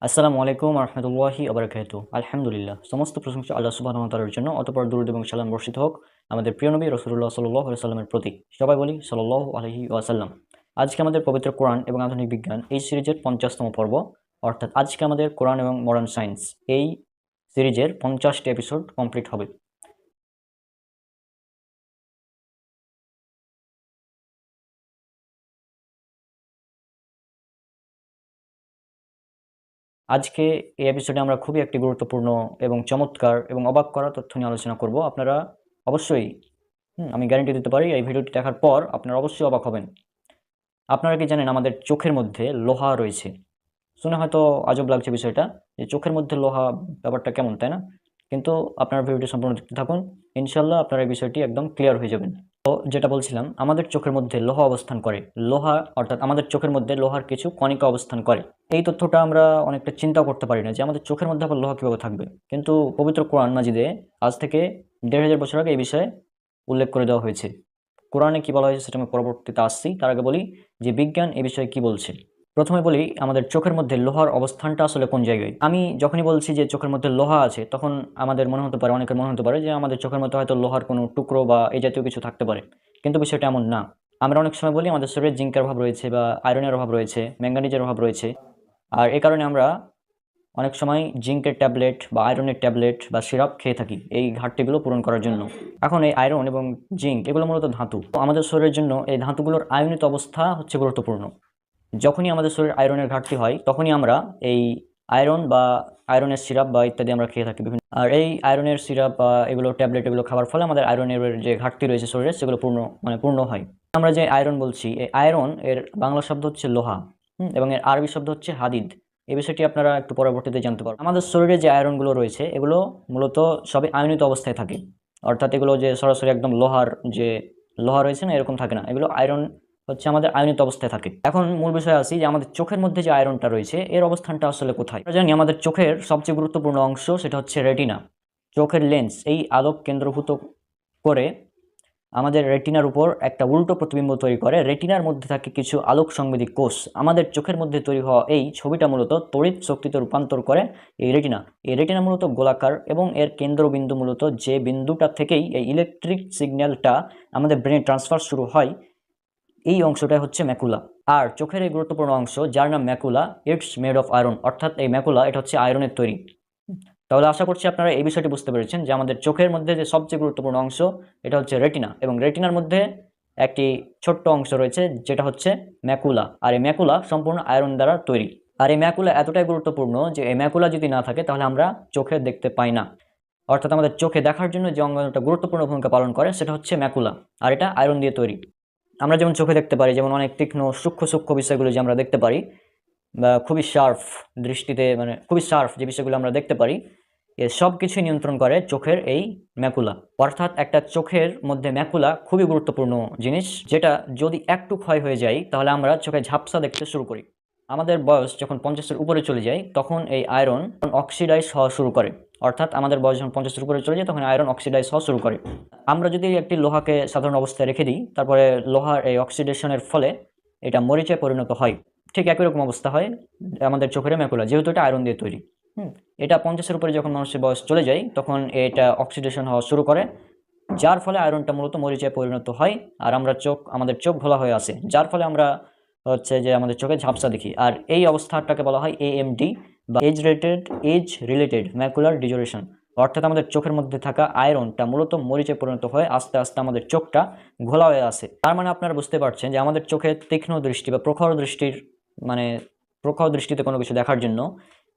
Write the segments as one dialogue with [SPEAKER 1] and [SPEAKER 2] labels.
[SPEAKER 1] আসসালামু আলাইকুম রহমতুল্লাহি আবরাকাতু। আলহামদুলিল্লাহ, সমস্ত প্রশংসা আল্লাহ সুবহানাহু ওয়া তাআলার জন্য। অতঃপর দুরূদ এবং সালাম বর্ষিত হোক আমাদের প্রিয় নবী রাসূলুল্লাহ সাল্লাল্লাহু আলাইহি ওয়াসাল্লামের প্রতি। সবাই বলি সাল্লাল্লাহু আলাইহি ওয়াসাল্লাম। আজকে আমাদের পবিত্র কোরআন এবং আধুনিক বিজ্ঞান এই সিরিজের 50তম পর্ব, অর্থাৎ আজকে আমাদের কোরআন এবং মডার্ন সায়েন্স এই সিরিজের 50টি এপিসোড কমপ্লিট হবে। আজকে এই এপিসোডে আমরা খুবই একটি গুরুত্বপূর্ণ এবং চমৎকার এবং অবাক করা তথ্য নিয়ে আলোচনা করব। আপনারা অবশ্যই, আমি গ্যারান্টি দিতে পারি, এই ভিডিওটি দেখার পর আপনারা অবশ্যই অবাক হবেন। আপনারা কি জানেন আমাদের চোখের মধ্যে লোহা রয়েছে? শুনে হয়তো আজব লাগছে বিষয়টা, যে চোখের মধ্যে লোহা, ব্যাপারটা কেমন, তাই না? কিন্তু আপনারা ভিডিওটি সম্পূর্ণ দেখতে থাকুন, ইনশাল্লাহ আপনারা এই বিষয়টি একদম ক্লিয়ার হয়ে যাবেন। তো যেটা বলছিলাম, আমাদের চোখের মধ্যে লোহা অবস্থান করে। লোহা অর্থাৎ আমাদের চোখের মধ্যে লোহার কিছু কণিকা অবস্থান করে। এই তথ্যটা আমরা অনেকটা চিন্তা করতে পারি না, যে আমাদের চোখের মধ্যে আবার লোহা কীভাবে থাকবে। কিন্তু পবিত্র কোরআন মাজিদে আজ থেকে 1500 বছর আগে এই বিষয়ে উল্লেখ করে দেওয়া হয়েছে। কোরআনে কি বলা হয়েছে সেটা আমি পরবর্তীতে আসছি, তার আগে বলি যে বিজ্ঞান এ বিষয়ে কি বলছে। প্রথমে বলি আমাদের চোখের মধ্যে লোহার অবস্থানটা আসলে কোন জায়গায়। আমি যখনই বলছি যে চোখের মধ্যে লোহা আছে, তখন আমাদের মনে হতে পারে, অনেকের মনে হতে পারে যে আমাদের চোখের মধ্যে হয়তো লোহার কোনো টুকরো বা এই জাতীয় কিছু থাকতে পারে। কিন্তু বিষয়টা এমন না। আমরা অনেক সময় বলি আমাদের শরীরে জিঙ্কের অভাব রয়েছে, বা আয়রনের অভাব রয়েছে, ম্যাঙ্গানিজের অভাব রয়েছে। আর এ কারণে আমরা অনেক সময় জিঙ্কের ট্যাবলেট বা আয়রনের ট্যাবলেট বা সিরাপ খেয়ে থাকি এই ঘাটতিগুলো পূরণ করার জন্য। এখন এই আয়রন এবং জিঙ্ক এগুলো মূলত ধাতু। আমাদের শরীরের জন্য এই ধাতুগুলোর আয়নিত অবস্থা হচ্ছে গুরুত্বপূর্ণ। যখনই আমাদের শরীরে আয়রনের ঘাটতি হয়, তখনই আমরা এই আয়রন বা আয়রনের সিরাপ বা ইত্যাদি আমরা খেয়ে থাকি বিভিন্ন। আর এই আয়রনের সিরাপ বা এগুলো ট্যাবলেট এগুলো খাওয়ার ফলে আমাদের আয়রনের যে ঘাটতি রয়েছে শরীরে, সেগুলো পূর্ণ হয়। আমরা যে আয়রন বলছি, এই আয়রন এর বাংলা শব্দ হচ্ছে লোহা, এবং এর আরবি শব্দ হচ্ছে হাদিদ। এই বিষয়টি আপনারা একটু পরবর্তীতে জানতে পারবেন। আমাদের শরীরে যে আয়রনগুলো রয়েছে, এগুলো মূলত সবই আয়নিত অবস্থায় থাকে। অর্থাৎ এগুলো যে সরাসরি একদম লোহার যে লোহা রয়েছে না, এরকম থাকে না। এগুলো আয়রন হচ্ছে আমাদের আয়নিত অবস্থায় থাকে। এখন মূল বিষয় আসি যে আমাদের চোখের মধ্যে যে আয়রনটা রয়েছে, এর অবস্থানটা আসলে কোথায়। আমরা জানি আমাদের চোখের সবচেয়ে গুরুত্বপূর্ণ অংশ সেটা হচ্ছে রেটিনা। চোখের লেন্স এই আলোক কেন্দ্রভূত করে আমাদের রেটিনার উপর একটা উল্টো প্রতিবিম্ব তৈরি করে। রেটিনার মধ্যে থাকে কিছু আলোক সংবেদী কোষ। আমাদের চোখের মধ্যে তৈরি হওয়া এই ছবিটা মূলত তড়িৎ শক্তিতে রূপান্তর করে এই রেটিনা। এই রেটিনা মূলত গোলাকার, এবং এর কেন্দ্রবিন্দু মূলত যে বিন্দুটা থেকেই এই ইলেকট্রিক সিগন্যালটা আমাদের ব্রেনে ট্রান্সফার শুরু হয়, এই অংশটা হচ্ছে ম্যাকুলা। আর চোখের এই গুরুত্বপূর্ণ অংশ যার নাম macula, it's made of iron, অর্থাৎ এই ম্যাকুলা এটা হচ্ছে আয়রনের তৈরি। তাহলে আশা করছি আপনারা এই বিষয়টি বুঝতে পেরেছেন যে আমাদের চোখের মধ্যে যে সবচেয়ে গুরুত্বপূর্ণ অংশ এটা হচ্ছে রেটিনা, এবং রেটিনার মধ্যে একটি ছোট্ট অংশ রয়েছে যেটা হচ্ছে ম্যাকুলা। আর এই ম্যাকুলা সম্পূর্ণ আয়রন দ্বারা তৈরি। আর এই ম্যাকুলা এতটাই গুরুত্বপূর্ণ যে এই ম্যাকুলা যদি না থাকে তাহলে আমরা চোখে দেখতে পাই না। অর্থাৎ আমাদের চোখে দেখার জন্য যে অঙ্গটা গুরুত্বপূর্ণ ভূমিকা পালন করে সেটা হচ্ছে ম্যাকুলা, আর এটা আয়রন দিয়ে তৈরি। আমরা যেমন চোখে দেখতে পারি, যেমন অনেক তীক্ষ্ণ সূক্ষ্ম সূক্ষ্ম বিষয়গুলো যে আমরা দেখতে পারি, বা খুবই শার্প দৃষ্টিতে, মানে খুবই শার্প যে বিষয়গুলো আমরা দেখতে পারি, এ সব কিছুই নিয়ন্ত্রণ করে চোখের এই ম্যাকুলা। অর্থাৎ একটা চোখের মধ্যে ম্যাকুলা খুবই গুরুত্বপূর্ণ জিনিস, যেটা যদি একটু ক্ষয় হয়ে যায় তাহলে আমরা চোখে ঝাপসা দেখতে শুরু করি। আমাদের বয়স যখন 50-এর উপরে চলে যায়, তখন এই আয়রন অক্সিডাইজ হওয়া শুরু করে। অর্থাৎ আমাদের বয়স যখন 50-এর উপরে চলে যায়, তখন আয়রন অক্সিডাইজ হওয়া শুরু করে। আমরা যদি একটি লোহাকে সাধারণ অবস্থায় রেখে দিই, তারপরে লোহার এই অক্সিডেশনের ফলে এটা মরিচে পরিণত হয়। ঠিক একই রকম অবস্থা হয় আমাদের চোখের ম্যাকুলা, যেহেতু এটা আয়রন দিয়ে তৈরি। এটা 50-এর উপরে যখন মানুষের বয়স চলে যায়, তখন এটা অক্সিডেশন হওয়া শুরু করে, যার ফলে আয়রনটা মূলত মরিচে পরিণত হয়। আর আমাদের চোখ ঘোলা হয়ে আসে, যার ফলে আমরা হচ্ছে যে আমাদের চোখে ঝাপসা দেখি। আর এই অবস্থাটাকে বলা হয় এএমডি, বা এজ রিলেটেড ম্যাকুলার ডিজোরেশন। অর্থাৎ আমাদের চোখের মধ্যে থাকা আয়রনটা মূলত মরিচে পরিণত হয়ে আস্তে আস্তে আমাদের চোখটা ঘোলা হয়ে আসে। তার মানে আপনারা বুঝতে পারছেন যে আমাদের চোখে তীক্ষ্ণ দৃষ্টি বা প্রখর দৃষ্টিতে কোনো কিছু দেখার জন্য,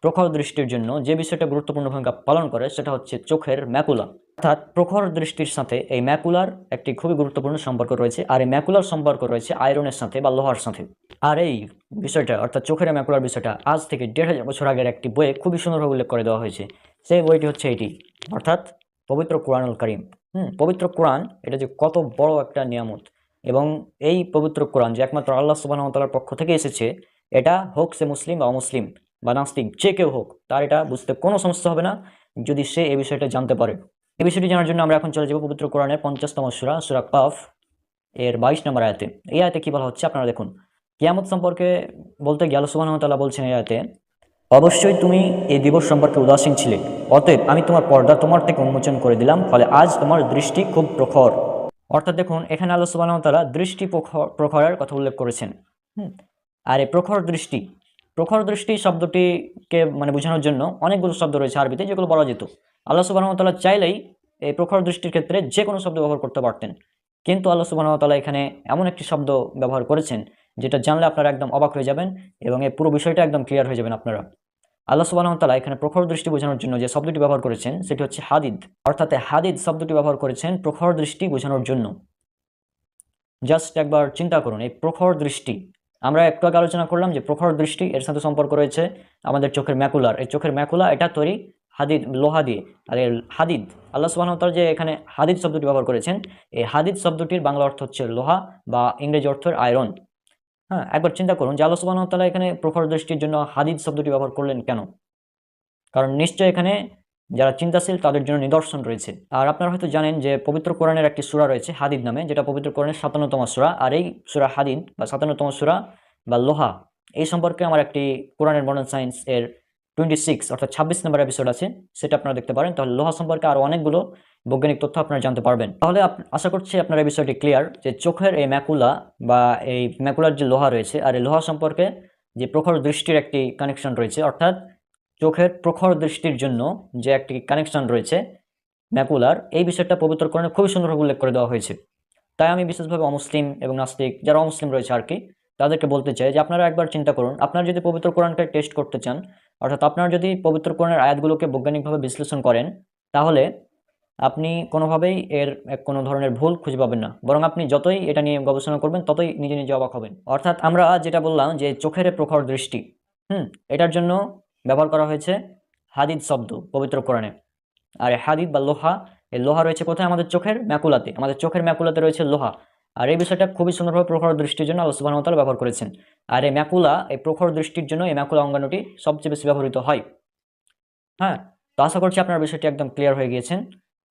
[SPEAKER 1] প্রখর দৃষ্টির জন্য যে বিষয়টা গুরুত্বপূর্ণ ভূমিকা পালন করে সেটা হচ্ছে চোখের ম্যাকুলা। অর্থাৎ প্রখর দৃষ্টির সাথে এই ম্যাকুলার একটি খুবই গুরুত্বপূর্ণ সম্পর্ক রয়েছে, আর এই ম্যাকুলার সম্পর্ক রয়েছে আয়রনের সাথে বা লোহার সাথে। আর এই বিষয়টা, অর্থাৎ চোখের ম্যাকুলার বিষয়টা, আজ থেকে 1500 বছর আগের একটি বইয়ে খুবই সুন্দরভাবে উল্লেখ করে দেওয়া হয়েছে। সেই বইটি হচ্ছে এটি, অর্থাৎ পবিত্র কোরআনুল কারীম। পবিত্র কোরআন এটা যে কত বড় একটা নিয়ামত, এবং এই পবিত্র কোরআন যে একমাত্র আল্লাহ সুবহানাহু ওয়া তাআলার পক্ষ থেকে এসেছে, এটা হোক সে মুসলিম বা অমুসলিম বা নাস্তিক, যে কেউ হোক, তার এটা বুঝতে কোনো সমস্যা হবে না যদি সে এই বিষয়টা জানতে পারে। এই বিষয়টি জানার জন্য আমরা এখন চলে যাব পবিত্র কোরআনের 50তম সূরা, সূরা কাফ এর 22 নম্বর আয়াতে। এই আয়াতে কি বলা হচ্ছে আপনারা দেখুন। কিয়ামত সম্পর্কে বলতে গিয়ে আল্লাহ সুবহানাহু ওয়া তাআলা বলছেন এই আয়াতে, অবশ্যই তুমি এই দিবস সম্পর্কে উদাসীন ছিলে, অতএব আমি তোমার পর্দা তোমার থেকে উন্মোচন করে দিলাম, ফলে আজ তোমার দৃষ্টি খুব প্রখর। অর্থাৎ দেখুন, এখানে আল্লাহ সুবহানাহু ওয়া তাআলা দৃষ্টি প্রখরের কথা উল্লেখ করেছেন। আর এই প্রখর দৃষ্টি শব্দটিকে মানে বোঝানোর জন্য অনেকগুলো শব্দ রয়েছে আরবিতে, যেগুলো বলা যেত। আল্লাহ সুবহানাহু ওয়া তাআলা চাইলেই এই প্রখর দৃষ্টির ক্ষেত্রে যে কোনো শব্দ ব্যবহার করতে পারতেন, কিন্তু আল্লাহ সুবহানাহু ওয়া তাআলা এখানে এমন একটি শব্দ ব্যবহার করেছেন যেটা জানলে আপনারা একদম অবাক হয়ে যাবেন এবং এই পুরো বিষয়টা একদম ক্লিয়ার হয়ে যাবেন আপনারা। আল্লাহ সুবহানাহু ওয়া তাআলা এখানে প্রখর দৃষ্টি বোঝানোর জন্য যে শব্দটি ব্যবহার করেছেন সেটি হচ্ছে হাদিদ। অর্থাৎ হাদিদ শব্দটি ব্যবহার করেছেন প্রখর দৃষ্টি বোঝানোর জন্য। জাস্ট একবার চিন্তা করুন, এই প্রখর দৃষ্টি, আমরা একটু আগে আলোচনা করলাম যে প্রখর দৃষ্টি এর সাথে সম্পর্ক রয়েছে আমাদের চোখের ম্যাকুলার। এই চোখের ম্যাকুলা এটা তৈরি হাদিদ, লোহা দিয়ে। আর এর হাদিদ, আল্লাহ সুবহানাহু ওয়া তাআলা যে এখানে হাদিদ শব্দটি ব্যবহার করেছেন, এই হাদিদ শব্দটির বাংলা অর্থ হচ্ছে লোহা বা ইংরেজি অর্থ আয়রন। হ্যাঁ, একবার চিন্তা করুন যে আল্লাহ সুবহানাহু ওয়া তাআলা এখানে প্রখর দৃষ্টির জন্য হাদিদ শব্দটি ব্যবহার করলেন কেন? কারণ নিশ্চয় এখানে যারা চিন্তাশীল তাদের জন্য নিদর্শন রয়েছে। আর আপনারা হয়তো জানেন যে পবিত্র কোরআনের একটি সূরা রয়েছে হাদিদ নামে, যেটা পবিত্র কোরআনের 57তম সূরা। আর এই সূরা হাদিদ বা 57তম সূরা বা লোহা, এই সম্পর্কে আমার একটি কোরআনের মডার্ন সায়েন্স এর 26 অর্থাৎ 26 নম্বর এপিসোড আছে, সেটা আপনারা দেখতে পারেন। তাহলে লোহা সম্পর্কে আরও অনেকগুলো বৈজ্ঞানিক তথ্য আপনারা জানতে পারবেন। তাহলে আশা করছি আপনারা এই বিষয়টি ক্লিয়ার যে চোখের এই ম্যাকুলা বা এই ম্যাকুলার যে লোহা রয়েছে, আর এই লোহা সম্পর্কে যে প্রখর দৃষ্টির একটি কানেকশন রয়েছে, অর্থাৎ চোখের প্রখর দৃষ্টির জন্য যে একটি কানেকশন রয়েছে ম্যাকুলার, এই বিষয়টা পবিত্র কোরআনে খুবই সুন্দরভাবে উল্লেখ করে দেওয়া হয়েছে। তাই আমি বিশেষভাবে অমুসলিম এবং নাস্তিক যারা অমুসলিম রয়েছে আর কি, তাদেরকে বলতে চাই যে আপনারা একবার চিন্তা করুন, আপনারা যদি পবিত্র কোরআনকে টেস্ট করতে চান, অর্থাৎ আপনারা যদি পবিত্র কোরআনের আয়াতগুলোকে বৈজ্ঞানিকভাবে বিশ্লেষণ করেন, তাহলে আপনি কোনোভাবেই এর কোনো ধরনের ভুল খুঁজে পাবেন না, বরং আপনি যতই এটা নিয়ে গবেষণা করবেন ততই নিজে নিজে অবাক হবেন। অর্থাৎ আমরা যেটা বললাম যে চোখের প্রখর দৃষ্টি, এটার জন্য ব্যবহার করা হয়েছে হাদিদ শব্দ পবিত্র কোরআনে। আর হাদিদ বা লোহা, এই লোহা রয়েছে কোথায়? আমাদের চোখের ম্যাকুলাতে। আমাদের চোখের ম্যাকুলাতে রয়েছে লোহা। আর এই বিষয়টা খুবই সুন্দরভাবে প্রখর দৃষ্টির জন্য আল্লাহ সুবহানাহু ওয়া তাআলা ব্যবহার করেছেন। আর এই ম্যাকুলা, এই প্রখর দৃষ্টির জন্য এই ম্যাকুলা অঙ্গাণুটি সবচেয়ে বেশি ব্যবহৃত হয়। হ্যাঁ, তো আশা করছি আপনার বিষয়টি একদম ক্লিয়ার হয়ে গিয়েছেন।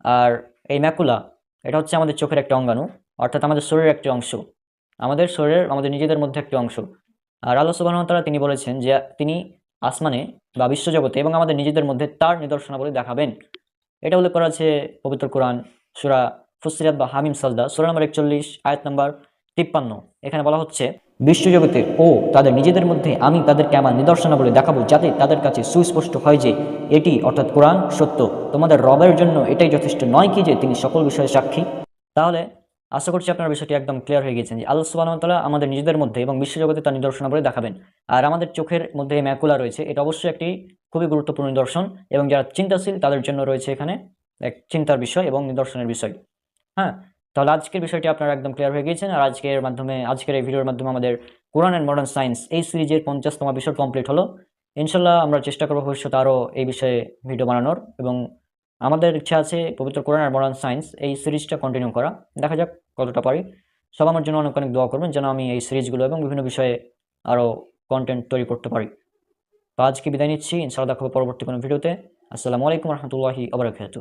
[SPEAKER 1] আর এই ম্যাকুলা, এটা হচ্ছে আমাদের চোখের একটি অঙ্গাণু, অর্থাৎ আমাদের শরীরের একটি অংশ, আমাদের শরীরের, আমাদের নিজেদের মধ্যে একটি অংশ। আর আল্লাহ সুবহানাহু ওয়া তাআলা তিনি বলেছেন যে তিনি আসমানে বা বিশ্বজগতে এবং আমাদের নিজেদের মধ্যে তার নিদর্শনাবলী দেখাবেন। এটা উল্লেখ করা আছে পবিত্র কোরআন সূরা ফুসসিলাত বা হামিম সাজদা সূরা নম্বর 41 আয়াত নম্বর 53। এখানে বলা হচ্ছে, বিশ্বজগতে ও তাদের নিজেদের মধ্যে আমি তাদেরকে আমার নিদর্শনাবলী দেখাবো, যাতে তাদের কাছে সুস্পষ্ট হয় যে এটি অর্থাৎ কোরআন সত্য। তোমাদের রবের জন্য এটাই যথেষ্ট নয় কি যে তিনি সকল বিষয়ে সাক্ষী? তাহলে আশা করছি আপনার বিষয়টি একদম ক্লিয়ার হয়ে গেছেন যে আল্লাহ সুবহানাহু ওয়া তাআলা আমাদের নিজেদের মধ্যে এবং বিশ্বজগতে তার নিদর্শনাবলী দেখাবেন। আর আমাদের চোখের মধ্যে এই ম্যাকুলা রয়েছে, এটা অবশ্যই একটি খুবই গুরুত্বপূর্ণ নিদর্শন, এবং যারা চিন্তাশীল তাদের জন্য রয়েছে এখানে এক চিন্তার বিষয় এবং নিদর্শনের বিষয়। হ্যাঁ, তাহলে আজকের বিষয়টি আপনারা একদম ক্লিয়ার হয়ে গিয়েছেন। আর আজকের এই ভিডিওর মাধ্যমে আমাদের কোরআন অ্যান্ড মডার্ন সায়েন্স এই সিরিজের 50তম এপিসোড কমপ্লিট হলো। ইনশাল্লাহ আমরা চেষ্টা করবো ভবিষ্যতে আরও এই বিষয়ে ভিডিও বানানোর, এবং আমাদের ইচ্ছা আছে পবিত্র কোরআন আর মডার্ন সায়েন্স এই সিরিজটা কন্টিনিউ করা। দেখা যাক কতটা পারি। সব আমার জন্য অনেক অনেক দোয়া করবেন যেন আমি এই সিরিজগুলো এবং বিভিন্ন বিষয়ে আরও কন্টেন্ট তৈরি করতে পারি। তো আজকে বিদায় নিচ্ছি, ইনশাআল্লাহ দেখা হবে পরবর্তী কোনো ভিডিওতে। আসসালামু আলাইকুম রহমতুল্লাহি ওয়া বারাকাতুহু।